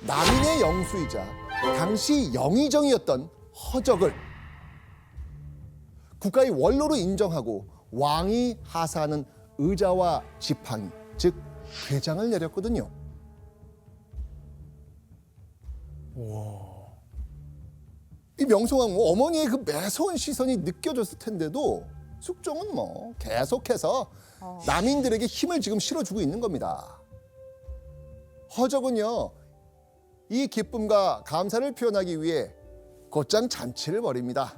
남인의 영수이자 당시 영의정이었던 허적을 국가의 원로로 인정하고 왕이 하사하는 의자와 지팡이, 즉 궤장을 내렸거든요. 이 명성황후 어머니의 그 매서운 시선이 느껴졌을 텐데도 숙종은 뭐 계속해서 남인들에게 힘을 지금 실어주고 있는 겁니다. 허적은요, 이 기쁨과 감사를 표현하기 위해 곧장 잔치를 벌입니다.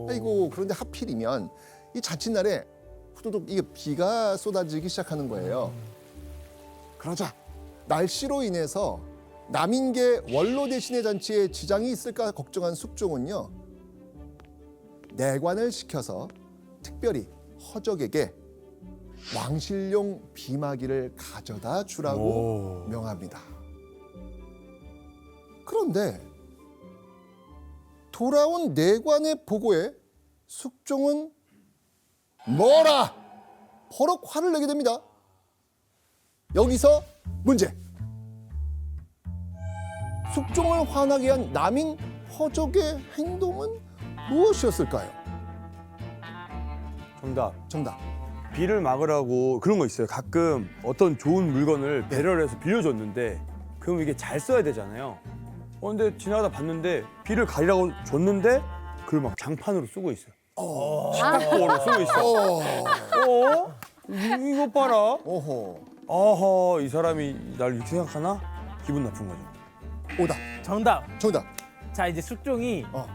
아이고, 그런데 하필이면 이 잔칫날에 후두둑 이게 비가 쏟아지기 시작하는 거예요. 그러자 날씨로 인해서 남인계 원로 대신의 잔치에 지장이 있을까 걱정한 숙종은요, 내관을 시켜서 특별히 허적에게 왕실용 비마기를 가져다 주라고 명합니다. 그런데 돌아온 내관의 보고에 숙종은 뭐라 버럭 화를 내게 됩니다. 여기서 문제. 숙종을 화나게 한 남인 허적의 행동은 무엇이었을까요? 정답. 비를 막으라고 그런 거 있어요. 가끔 어떤 좋은 물건을 배려를 해서 빌려줬는데 그럼 이게 잘 써야 되잖아요. 근데 지나가다 봤는데 비를 가리라고 줬는데 그걸 막 장판으로 쓰고 있어요. 식탁보로 쓰고 있어. 이거 봐라. 오호. 아하, 이 사람이 날 이렇게 생각하나? 기분 나쁜 거죠. 오답. 정답. 자, 이제 숙종이 어.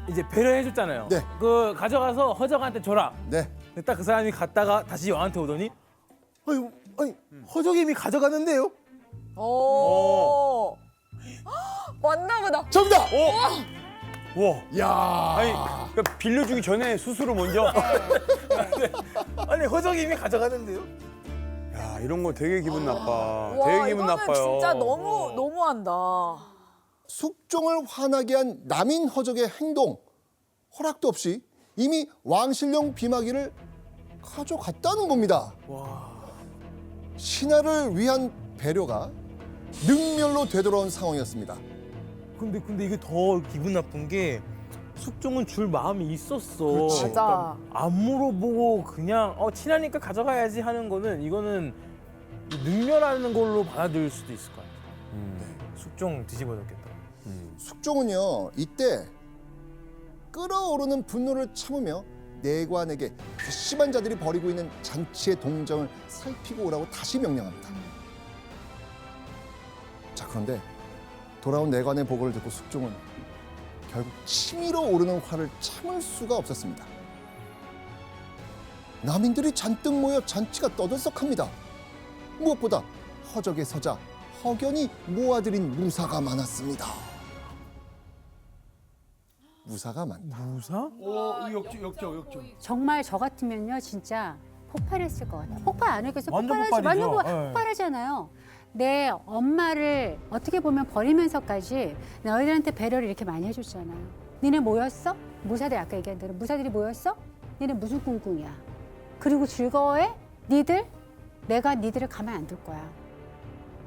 이제 배려해줬잖아요. 네. 그 가져가서 허적한테 줘라. 네. 딱 그 사람이 갔다가 다시 왕한테 오더니 아니 허적이 이미 가져갔는데요? 오. 맞나 보다. 정답. 와. 야. 아니, 그러니까 빌려주기 전에 스스로 먼저. 아니 허적이 이미 가져갔는데요? 야, 이런 거 되게 기분 나빠. 와, 되게 기분 이거는 나빠요. 진짜 너무한다. 숙종을 화나게 한 남인 허적의 행동, 허락도 없이 이미 왕실용 비마기를 가져갔다는 겁니다. 신하를 위한 배려가 능멸로 되돌아온 상황이었습니다. 근데 이게 더 기분 나쁜 게 숙종은 줄 마음이 있었어. 그렇지. 맞아. 안 물어보고 그냥 친하니까 가져가야지 하는 거는 이거는 능멸하는 걸로 받아들일 수도 있을 것 같아요. 숙종 뒤집어졌겠다. 숙종은요, 이때 끓어오르는 분노를 참으며 내관에게 괘씸한 자들이 벌이고 있는 잔치의 동정을 살피고 오라고 다시 명령합니다. 자, 그런데 돌아온 내관의 보고를 듣고 숙종은 결국 치밀어 오르는 화를 참을 수가 없었습니다. 남인들이 잔뜩 모여 잔치가 떠들썩합니다. 무엇보다 허적의 서자 허견이 모아들인 무사가 많았습니다. 무사가 많다. 무사? 정말 저 같으면요 진짜 폭발했을 것 같아요. 폭발 안 하겠어? 완전 폭발하지. 폭발이죠. 완전 폭발하잖아요. 내 엄마를 어떻게 보면 버리면서까지 너희들한테 배려를 이렇게 많이 해줬잖아요. 니네 모였어? 무사들 아까 얘기한 대로 무사들이 모였어? 니네 무슨 꿍꿍이야? 그리고 즐거워해? 니들? 내가 니들을 가만 안 둘 거야.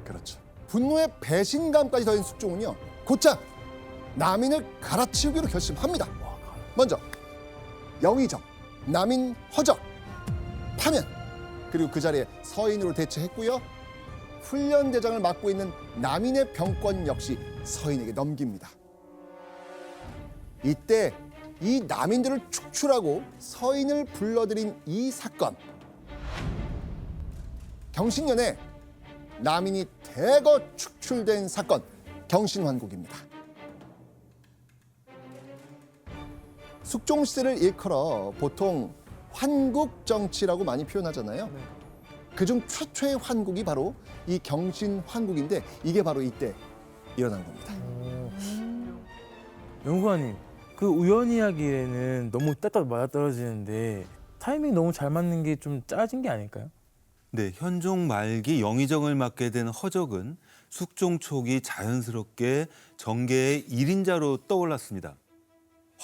그렇죠. 분노에 배신감까지 더한 숙종은요, 곧장 남인을 갈아치우기로 결심합니다. 먼저 영의정, 남인 허적, 파면, 그리고 그 자리에 서인으로 대체했고요. 훈련 대장을 맡고 있는 남인의 병권 역시 서인에게 넘깁니다. 이때 이 남인들을 축출하고 서인을 불러들인 이 사건, 경신년에 남인이 대거 축출된 사건, 경신환국입니다. 숙종 시대를 일컬어 보통 환국 정치라고 많이 표현하잖아요. 그중 최초의 환국이 바로 이 경신환국인데 이게 바로 이때 일어난 겁니다. 연구관님, 그 우연 이야기에는 너무 딱딱 맞아떨어지는데 타이밍 너무 잘 맞는 게 좀 짜진 게 아닐까요? 네, 현종 말기 영의정을 맡게 된 허적은 숙종 초기 자연스럽게 정계의 1인자로 떠올랐습니다.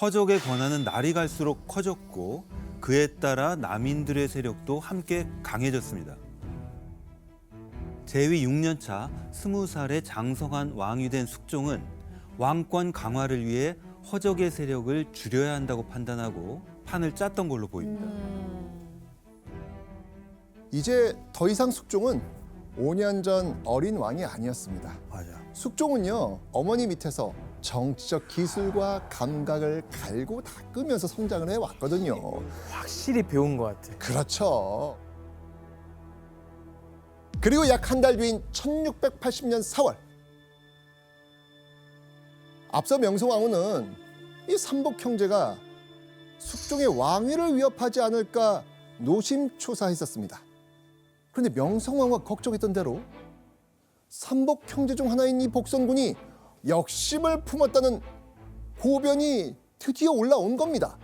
허적의 권한은 날이 갈수록 커졌고 그에 따라 남인들의 세력도 함께 강해졌습니다. 재위 6년 차 20살에 장성한 왕이 된 숙종은 왕권 강화를 위해 허적의 세력을 줄여야 한다고 판단하고 판을 짰던 걸로 보입니다. 이제 더 이상 숙종은 5년 전 어린 왕이 아니었습니다. 맞아. 숙종은요, 어머니 밑에서 정치적 기술과 감각을 갈고 닦으면서 성장을 해왔거든요. 확실히 배운 것 같아. 그렇죠. 그리고 약 한 달 뒤인 1680년 4월, 앞서 명성황후는 이 삼복 형제가 숙종의 왕위를 위협하지 않을까 노심초사했었습니다. 그런데 명성황후가 걱정했던 대로 삼복 형제 중 하나인 이 복선군이 역심을 품었다는 고변이 드디어 올라온 겁니다.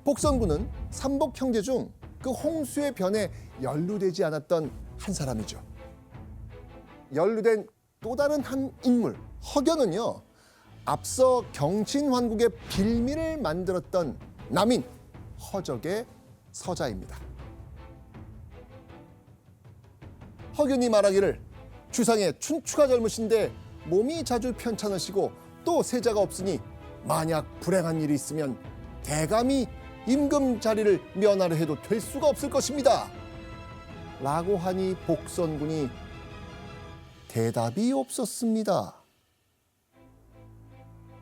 복선군은 삼복 형제 중 그 홍수의 변에 연루되지 않았던 한 사람이죠. 연루된 또 다른 한 인물, 허견은요, 앞서 경신환국의 빌미를 만들었던 남인 허적의 서자입니다. 허견이 말하기를 주상의 춘추가 젊으신데 몸이 자주 편찮으시고 또 세자가 없으니 만약 불행한 일이 있으면 대감이 임금 자리를 면하려 해도 될 수가 없을 것입니다. 라고 하니 복선군이 대답이 없었습니다.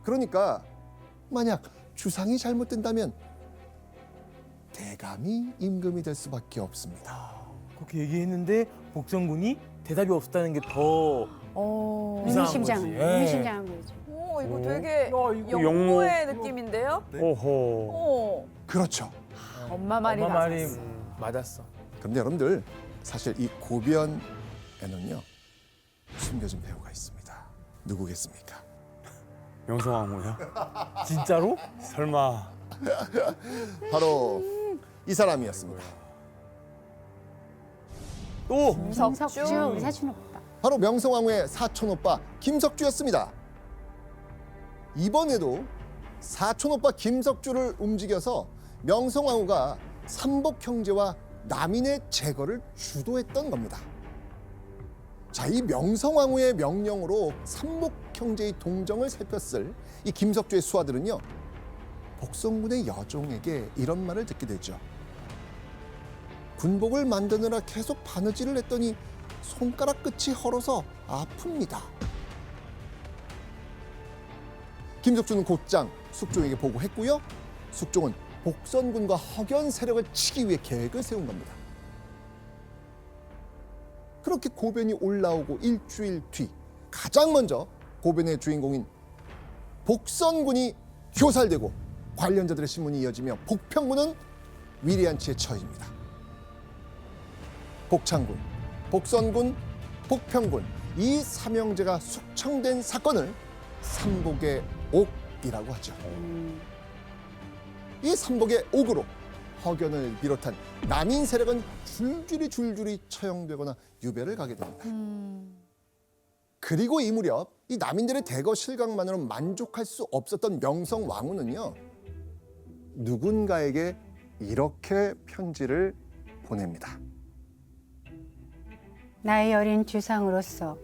그러니까 만약 주상이 잘못된다면 대감이 임금이 될 수밖에 없습니다. 그렇게 얘기했는데 복선군이 대답이 없었다는 게 더 이상한 거지. 예. 의미심장한 거죠. 오, 이거 오. 되게 야, 이거 영모의 느낌인데요? 오호. 오, 그렇죠. 엄마 말이 엄마 말이 맞았어. 맞았어. 그런데 여러분들, 사실 이 고변에는요 숨겨진 배우가 있습니다. 누구겠습니까? 명성황후야? 진짜로? 설마. 바로 이 사람이었습니다. 또 김석주, 우리 사촌 오빠. 바로 명성황후의 사촌 오빠 김석주였습니다. 이번에도 사촌 오빠 김석주를 움직여서 명성황후가 삼복 형제와 남인의 제거를 주도했던 겁니다. 자, 이 명성황후의 명령으로 삼복 형제의 동정을 살폈을 이 김석주의 수하들은요, 복선군의 여종에게 이런 말을 듣게 되죠. 군복을 만드느라 계속 바느질을 했더니 손가락 끝이 헐어서 아픕니다. 김석주는 곧장 숙종에게 보고했고요. 숙종은 복선군과 허견 세력을 치기 위해 계획을 세운 겁니다. 그렇게 고변이 올라오고 일주일 뒤, 가장 먼저 고변의 주인공인 복선군이 교살되고 관련자들의 신문이 이어지며 복평군은 위리안치에 처해집니다. 복창군, 복선군, 복평군, 이 삼형제가 숙청된 사건을 삼복의 옥이라고 하죠. 이 삼복의 옥으로 허견을 비롯한 남인 세력은 줄줄이 처형되거나 유배를 가게 됩니다. 그리고 이 무렵 이 남인들의 대거 실각만으로 만족할 수 없었던 명성왕후는요, 누군가에게 이렇게 편지를 보냅니다. 나이 어린 주상으로서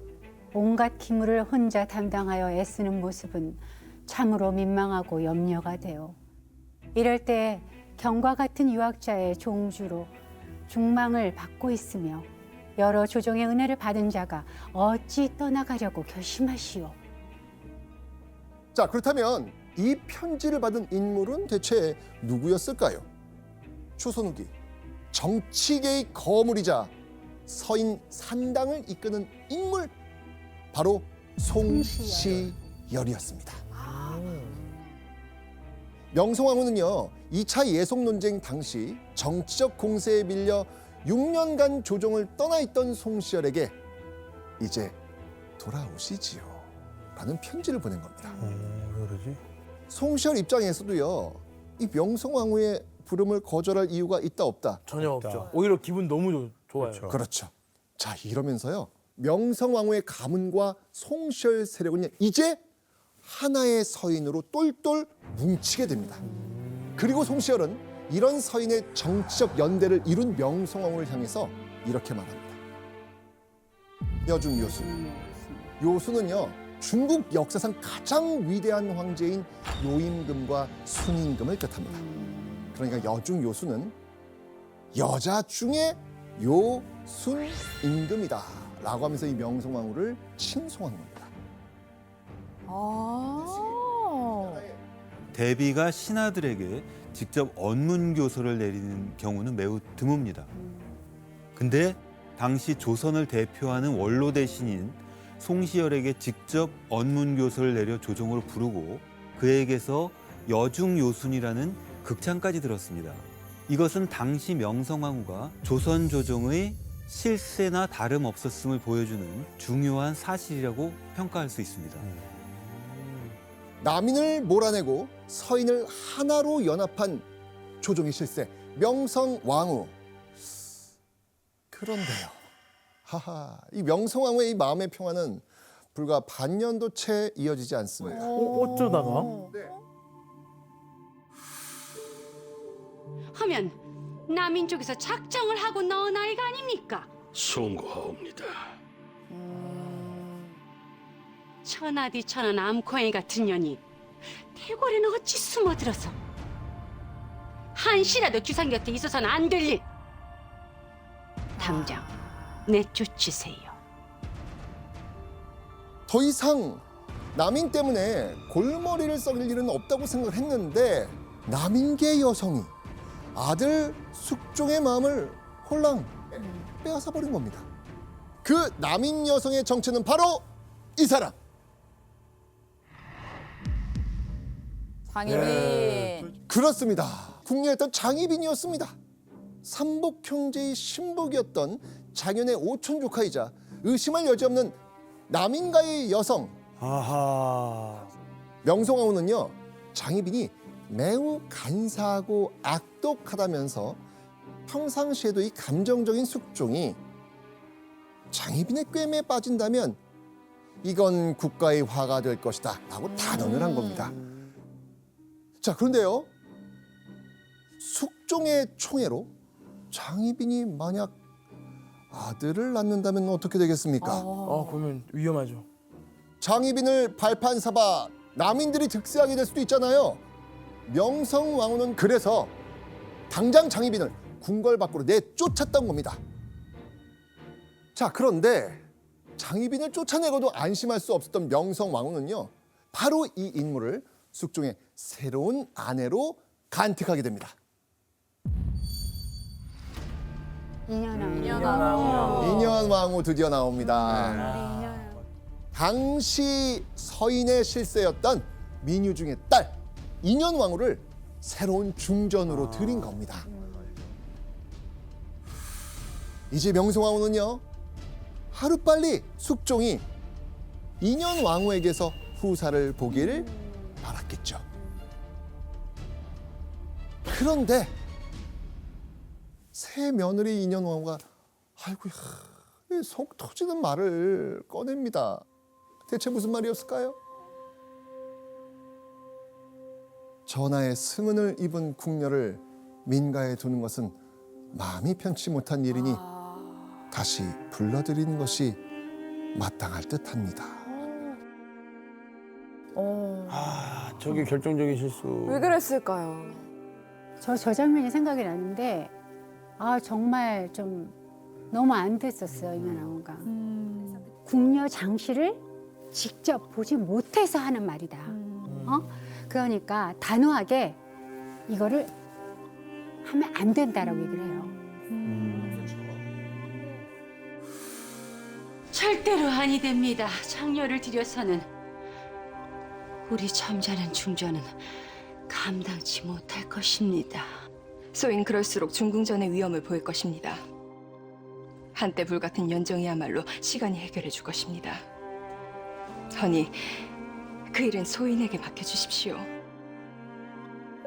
온갖 기물을 혼자 담당하여 애쓰는 모습은 참으로 민망하고 염려가 되어 이럴 때 경과 같은 유학자의 종주로 중망을 받고 있으며 여러 조정의 은혜를 받은 자가 어찌 떠나가려고 결심하시오. 자, 그렇다면 이 편지를 받은 인물은 대체 누구였을까요? 조선 후기 정치계의 거물이자 서인 산당을 이끄는 인물, 바로 송시열이었습니다. 명성황후는요, 2차 예속 논쟁 당시 정치적 공세에 밀려 6년간 조정을 떠나 있던 송시열에게 이제 돌아오시지요 라는 편지를 보낸 겁니다. 왜 그러지? 송시열 입장에서도요, 이 명성황후의 부름을 거절할 이유가 있다 없다. 전혀 없죠. 오히려 기분 너무 좋아요. 그렇죠. 그렇죠. 자, 이러면서요, 명성황후의 가문과 송시열 세력은 이제 하나의 서인으로 똘똘 뭉치게 됩니다. 그리고 송시열은 이런 서인의 정치적 연대를 이룬 명성황후를 향해서 이렇게 말합니다. 여중 요수. 요수는요, 중국 역사상 가장 위대한 황제인 요임금과 순임금을 뜻합니다. 그러니까 여중 요수는 여자 중에 요순임금이다 라고 하면서 이 명성황후를 칭송한 겁니다. 아. 대비가 신하들에게 직접 언문교서를 내리는 경우는 매우 드뭅니다. 근데 당시 조선을 대표하는 원로 대신인 송시열에게 직접 언문교서를 내려 조정으로 부르고 그에게서 여중요순이라는 극찬까지 들었습니다. 이것은 당시 명성황후가 조선 조정의 실세나 다름없었음을 보여주는 중요한 사실이라고 평가할 수 있습니다. 남인을 몰아내고 서인을 하나로 연합한 조정의 실세 명성왕후. 그런데요, 하하, 이 명성왕후의 이 마음의 평화는 불과 반년도 채 이어지지 않습니다. 어쩌다가? 하면 남인 쪽에서 작정을 하고 넣은 아이가 아닙니까? 송구하옵니다. 천하디 천한 암코이 같은 년이 대궐에는 어찌 숨어들어서 한시라도 주상 곁에 있어서는 안 될 일. 당장 내쫓으세요. 더 이상 남인 때문에 골머리를 썩일 일은 없다고 생각을 했는데 남인계 여성이 아들 숙종의 마음을 홀랑 빼앗아 버린 겁니다. 그 남인 여성의 정체는 바로 이 사람. 장희빈. 그렇습니다. 궁녀였던 장희빈이었습니다. 삼복 형제의 신복이었던 장현의 오촌 조카이자 의심할 여지 없는 남인가의 여성. 아하. 명성황후는요, 장희빈이 매우 간사하고 악독하다면서 평상시에도 이 감정적인 숙종이 장희빈의 꿰매에 빠진다면 이건 국가의 화가 될 것이다 라고 단언을 한 겁니다. 자, 그런데요, 숙종의 총애로 장희빈이 만약 아들을 낳는다면 어떻게 되겠습니까? 그러면 위험하죠. 장희빈을 발판 삼아 남인들이 득세하게 될 수도 있잖아요. 명성왕후는 그래서 당장 장희빈을 궁궐 밖으로 내쫓았던 겁니다. 자, 그런데 장희빈을 쫓아내고도 안심할 수 없었던 명성왕후는요, 바로 이 인물을 숙종의 새로운 아내로 간택하게 됩니다. 인현왕후 드디어 나옵니다. 당시 서인의 실세였던 민유중의 딸 인현왕후를 새로운 중전으로 들인 겁니다. 이제 명성왕후는요, 하루빨리 숙종이 인현왕후에게서 후사를 보기를 바랐겠죠. 그런데 새 며느리 인현왕후가 아이고야, 속 터지는 말을 꺼냅니다. 대체 무슨 말이었을까요? 전하의 승은을 입은 궁녀를 민가에 두는 것은 마음이 편치 못한 일이니 다시 불러들이는 것이 마땅할 듯합니다. 아, 저게 결정적인 실수. 왜 그랬을까요? 저 장면이 생각이 나는데 정말 좀 너무 안 됐었어요, 인현왕후가. 궁녀 장씨를 직접 보지 못해서 하는 말이다. 그러니까 단호하게 이거를 하면 안 된다라고 얘기를 해요. 절대로 아니 됩니다. 장녀를 들여서는 우리 잠자는 중전은 감당치 못할 것입니다. 소인 그럴수록 중궁전의 위험을 보일 것입니다. 한때 불같은 연정이야말로 시간이 해결해 줄 것입니다. 허니 그 일은 소인에게 맡겨주십시오.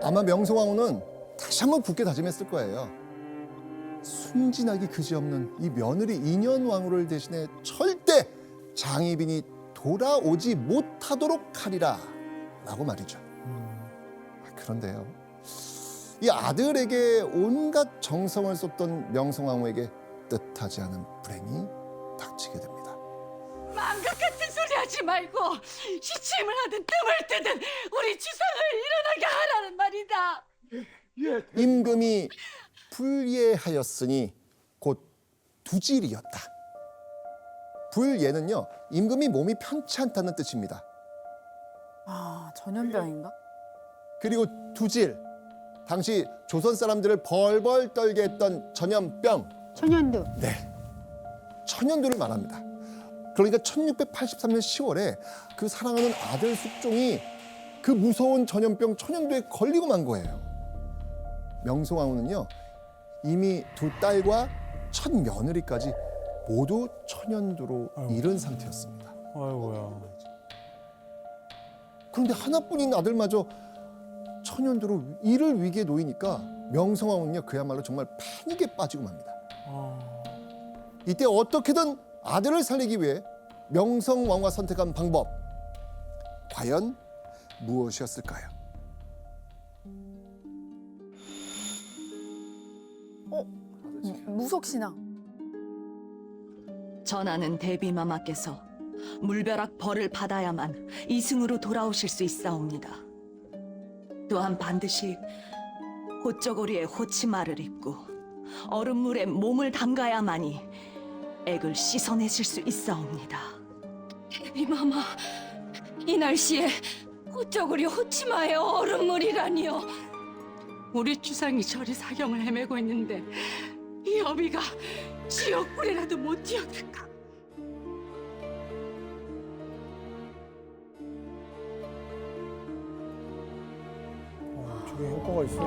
아마 명성왕후는 다시 한번 굳게 다짐했을 거예요. 순진하기 그지없는 이 며느리 인현왕후를 대신해 절대 장희빈이 돌아오지 못하도록 하리라 라고 말이죠. 그런데요, 이 아들에게 온갖 정성을 쏟던 명성왕후에게 뜻하지 않은 불행이 닥치게 됩니다. 망각 같은 소리 하지 말고 시침을 하든 뜸을 뜨든 우리 주상을 일어나게 하라는 말이다. 임금이 불예하였으니 곧 두질이었다. 불예는요, 임금이 몸이 편치 않다는 뜻입니다. 아, 전염병인가? 그리고 두질, 당시 조선 사람들을 벌벌 떨게 했던 전염병, 천연두. 네, 천연두를 말합니다. 그러니까 1683년 10월에 그 사랑하는 아들 숙종이 그 무서운 전염병 천연두에 걸리고 만 거예요. 명성황후는요, 이미 두 딸과 첫 며느리까지 모두 천연두로 잃은 상태였습니다. 아이고야. 그런데 하나뿐인 아들마저 천연두로 이를 위기에 놓이니까 명성황후는요, 그야말로 정말 패닉에 빠지고 맙니다. 이때 어떻게든 아들을 살리기 위해 명성황후가 선택한 방법, 과연 무엇이었을까요? 무속신앙. 전하는 대비마마께서 물벼락 벌을 받아야만 이승으로 돌아오실 수 있사옵니다. 또한 반드시 호쩌고리에 호치마를 입고 얼음물에 몸을 담가야만이 액을 씻어내실 수 있사옵니다. 대비마마, 이 날씨에 호쩌구리 호치마에 얼음물이라니요. 우리 주상이 저리 사경을 헤매고 있는데 이 어미가 지옥불이라도 못 뛰어들까? 저게 효과가 있을까?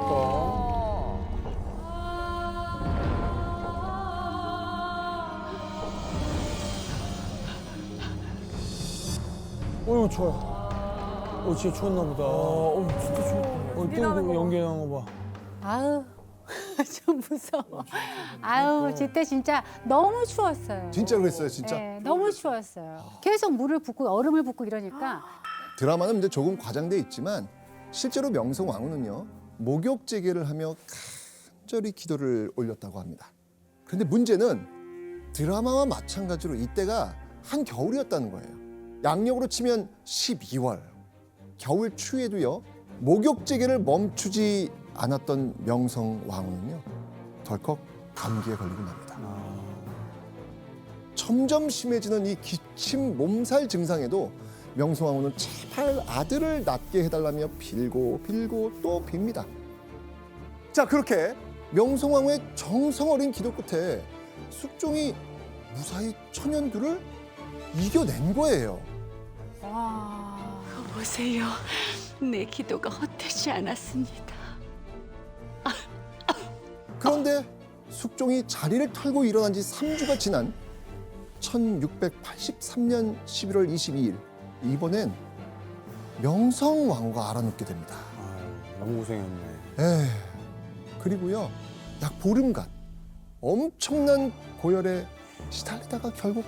어휴 추워. 진짜 추웠나 보다. 진짜 좋을 또 연기 나는 거 봐. 아우, 좀 무서워. 아우, 그때 진짜 너무 추웠어요. 진짜 그랬어요, 진짜. 네, 너무 추웠어요. 계속 물을 붓고 얼음을 붓고 이러니까 드라마는 이제 조금 과장돼 있지만 실제로 명성황후는요, 목욕제계를 하며 간절히 기도를 올렸다고 합니다. 그런데 문제는 드라마와 마찬가지로 이때가 한겨울이었다는 거예요. 양력으로 치면 12월, 겨울 추위에도요, 목욕제계를 멈추지 않았던 명성황후는요, 덜컥 감기에 걸리고 맙니다. 점점 심해지는 이 기침 몸살 증상에도 명성황후는 제발 아들을 낫게 해달라며 빌고 또 빕니다. 자, 그렇게 명성황후의 정성 어린 기도 끝에 숙종이 무사히 천연두를 이겨낸 거예요. 와. 보세요, 내 기도가 헛되지 않았습니다. 그런데 숙종이 자리를 털고 일어난 지 3주가 지난 1683년 11월 22일, 이번엔 명성황후가 알아눕게 됩니다. 너무 고생했네. 그리고요, 약 보름간 엄청난 고열에 시달리다가 결국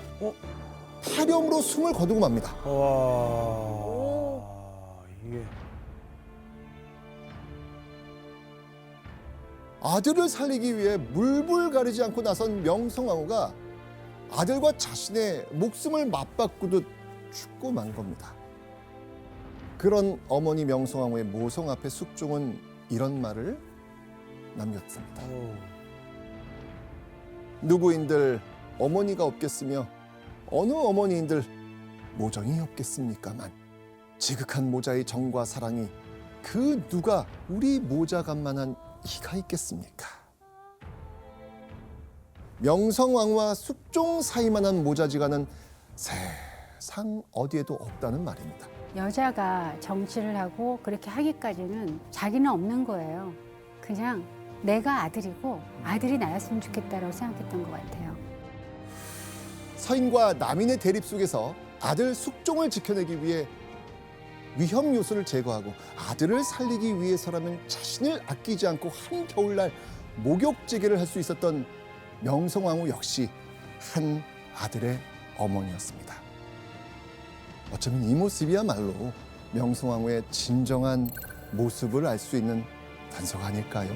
탈염으로 숨을 거두고 맙니다. 와. 이게 아들을 살리기 위해 물불 가리지 않고 나선 명성황후가 아들과 자신의 목숨을 맞바꾸듯 죽고 만 겁니다. 그런 어머니 명성황후의 모성 앞에 숙종은 이런 말을 남겼습니다. 누구인들 어머니가 없겠으며 어느 어머니인들 모정이 없겠습니까만 지극한 모자의 정과 사랑이 그 누가 우리 모자간만한 이가 있겠습니까? 명성황후와 숙종 사이만한 모자지간은 세상 어디에도 없다는 말입니다. 여자가 정치를 하고 그렇게 하기까지는 자기는 없는 거예요. 그냥 내가 아들이고 아들이 나였으면 좋겠다라고 생각했던 것 같아요. 서인과 남인의 대립 속에서 아들 숙종을 지켜내기 위해 위험 요소를 제거하고 아들을 살리기 위해서라면 자신을 아끼지 않고 한겨울날 목욕제계를 할 수 있었던 명성황후 역시 한 아들의 어머니였습니다. 어쩌면 이 모습이야말로 명성황후의 진정한 모습을 알 수 있는 단서가 아닐까요?